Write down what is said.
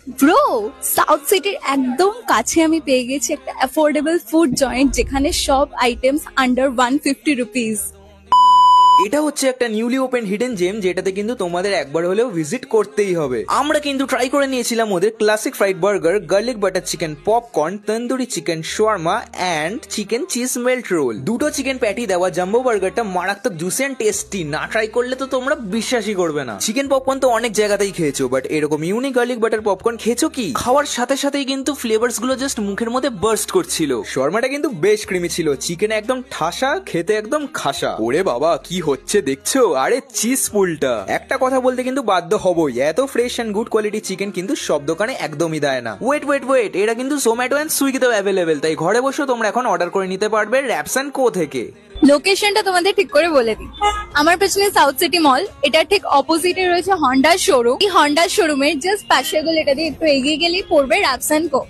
Bro, south সিটির একদম কাছে আমি পেয়ে গেছি একটা অ্যাফোর্ডেবল ফুড জয়েন্ট যেখানে সব আইটেমস আন্ডার 150 রুপিস। এটা হচ্ছে একটা নিউলি ওপেন হিডেন জেম, যেটাতে কিন্তু তোমাদের একবার হলেও ভিজিট করতেই হবে। আমরা কিন্তু ট্রাই করে নিয়েছিলাম ওদের classic fried burger, garlic butter chicken popcorn, tandoori chicken shawarma and chicken cheese melt roll. দুটো চিকেন প্যাটি দেওয়া জাম্বো বার্গারটা মারাত্মক জুসি এন্ড টেস্টি, না ট্রাই করলে তো তোমরা বিশ্বাসই করবে না। চিকেন পপকর্ন তো অনেক জায়গাতেই খেয়েছো, বাট এরকম ইউনিক গার্লিক বাটার পপকর্ন খেয়েছো কি? খাওয়ার সাথে সাথেই কিন্তু ফ্লেভারস গুলো জাস্ট মুখের মধ্যে বার্স্ট করছিল। শর্মাটা কিন্তু বেশ ক্রিমি ছিল, চিকেন একদম ঠাসা, খেতে একদম খাসা। ওরে বাবা, কি হচ্ছে দেখছো? আরে চিজ পুলটা। একটা কথা বলতে কিন্তু বাধ্য হবই, এত fresh and good quality chicken কিন্তু সব দোকানে একদমই দেয় না। ওয়েট, এটা কিন্তু জোম্যাটো এন্ড সুইগিতেও অ্যাভেলেবেল, তাই ঘরে বসে তোমরা এখন অর্ডার করে নিতে পারবে র‍্যাপস এন্ড কো থেকে। লোকেশনটা তোমাদের ঠিক করে বলে দিই। আমার পেছনে সাউথ সিটি মল, এটা ঠিক অপোজিটে রয়েছে হন্ডা শোরুম। এই হন্ডা শোরুমের জাস্ট পাশে গেলে এটা দিয়ে একটু এগিয়ে গেলেই পড়বে র‍্যাপস এন্ড কো।